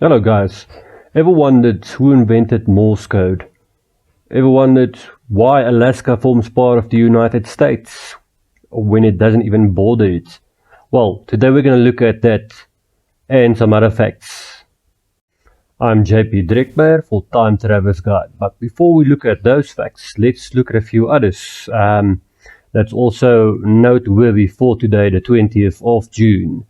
Hello guys. Ever wondered who invented Morse code? Ever wondered why Alaska forms part of the United States when it doesn't even border it? Well, today we're going to look at that and some other facts. I'm JP Drekmeijer for Time Traveler's Guide. But before we look at those facts, let's look at a few others. That's also noteworthy for today, the 20th of June.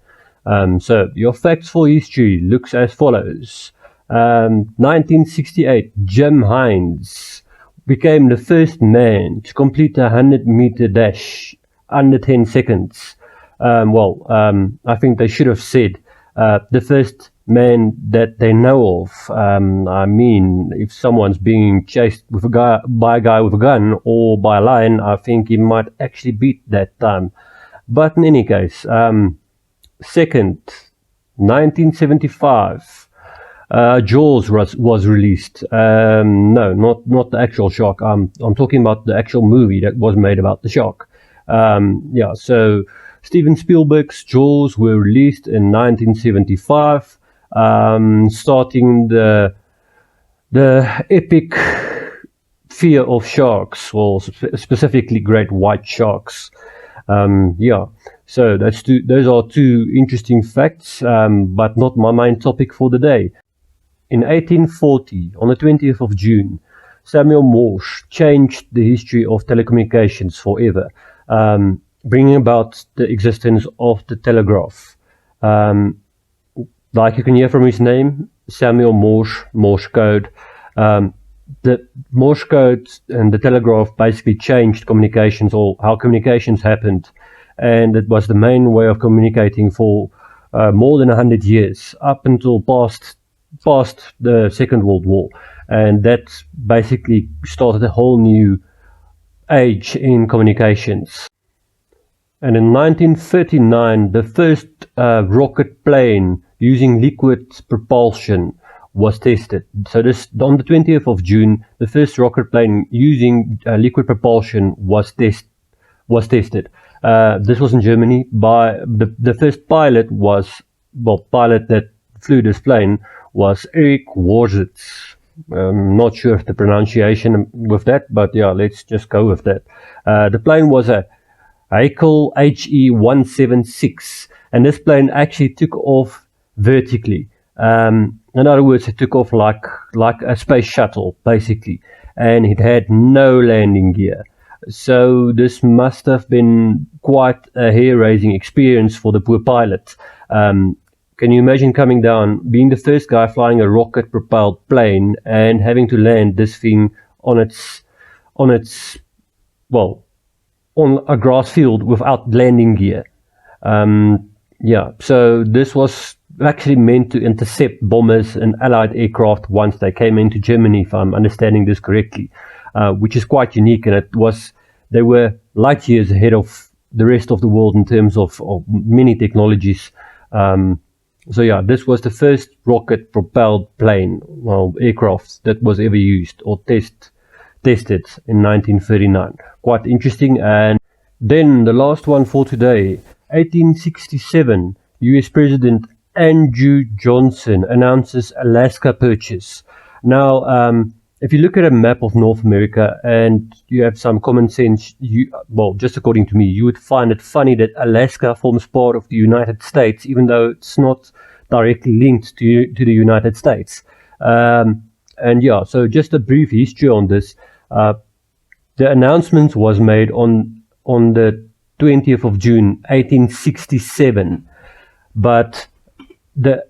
So your facts for history looks as follows. 1968, Jim Hines became the first man to complete a 100-meter dash under 10 seconds. I think they should have said the first man that they know of. If someone's being chased by a guy with a gun or by a lion, I think he might actually beat that time. But in any case, second, 1975, Jaws was released. No, not the actual shark. I'm talking about the actual movie that was made about the shark. So Steven Spielberg's Jaws were released in 1975, starting the epic fear of sharks, or specifically great white sharks. So those are two interesting facts, but not my main topic for the day. In 1840, on the 20th of June, Samuel Morse changed the history of telecommunications forever, bringing about the existence of the telegraph. Like you can hear from his name, Samuel Morse code. The Morse code and the telegraph basically changed communications, or how communications happened, and it was the main way of communicating for more than 100 years, up until past the Second World War, and that basically started a whole new age in communications. And in 1939, the first rocket plane using liquid propulsion was tested. So this, on the 20th of June, the first rocket plane using liquid propulsion was tested. This was in Germany. By the first pilot that flew this plane was Erich Worsitz. Not sure of the pronunciation with that, but yeah, let's just go with that. The plane was a Haeckel HE-176, and this plane actually took off vertically. In other words, it took off like a space shuttle, basically, and it had no landing gear. So this must have been quite a hair-raising experience for the poor pilot. Can you imagine coming down, being the first guy flying a rocket-propelled plane, and having to land this thing on a grass field without landing gear? So this was actually meant to intercept bombers and Allied aircraft once they came into Germany, if I'm understanding this correctly, which is quite unique, and they were light years ahead of the rest of the world in terms of many technologies. This was the first rocket-propelled plane, aircraft that was ever used or tested in 1939. Quite interesting. And then the last one for today, 1867, US President Andrew Johnson announces Alaska purchase. Now, if you look at a map of North America and you have some common sense, just according to me, you would find it funny that Alaska forms part of the United States, even though it's not directly linked to the United States. So just a brief history on this. The announcement was made on the 20th of June, 1867, but the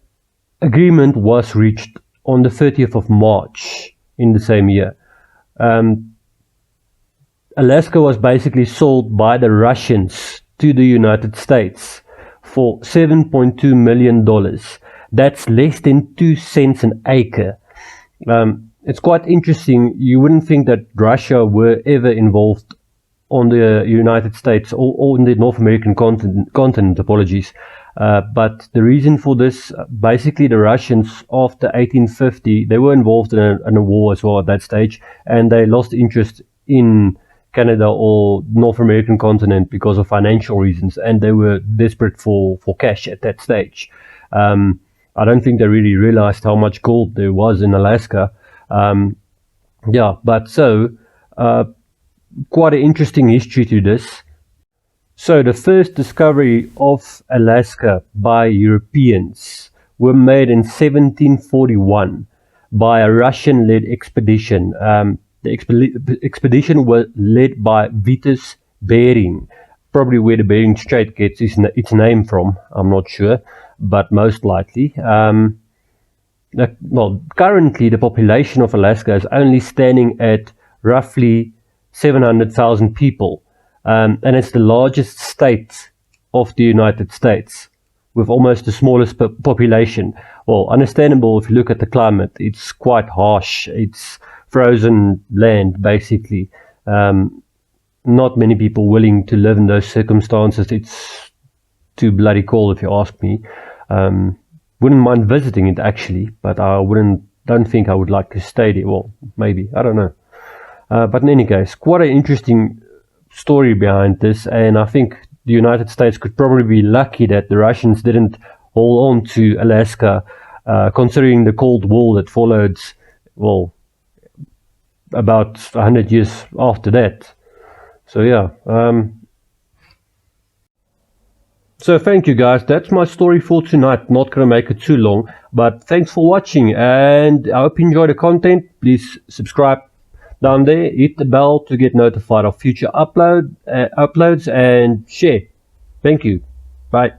agreement was reached on the 30th of March in the same year. Alaska was basically sold by the Russians to the United States for $7.2 million. That's less than 2 cents an acre. It's quite interesting. You wouldn't think that Russia were ever involved on the United States or in the North American continent, apologies. But the reason for this, basically the Russians after 1850, they were involved in a war as well at that stage, and they lost interest in Canada or North American continent because of financial reasons, and they were desperate for cash at that stage. I don't think they really realized how much gold there was in Alaska. Yeah, but so quite an interesting history to this. So the first discovery of Alaska by Europeans were made in 1741 by a Russian-led expedition. The expedition was led by Vitus Bering, probably where the Bering Strait gets its name from. I'm not sure, but most likely. Well, currently the population of Alaska is only standing at roughly 700,000 people, and it's the largest state of the United States, with almost the smallest population. Well, understandable if you look at the climate. It's quite harsh. It's frozen land, basically. Not many people willing to live in those circumstances. It's too bloody cold, if you ask me. Wouldn't mind visiting it, actually, but don't think I would like to stay there. Well, maybe, I don't know. But in any case, quite an interesting story behind this, and I think the United States could probably be lucky that the Russians didn't hold on to Alaska, considering the Cold War that followed, well, about 100 years after that. So yeah. So thank you guys, that's my story for tonight. Not gonna make it too long, but thanks for watching, and I hope you enjoy the content. Please subscribe down there, hit the bell to get notified of future uploads, and share. Thank you. Bye.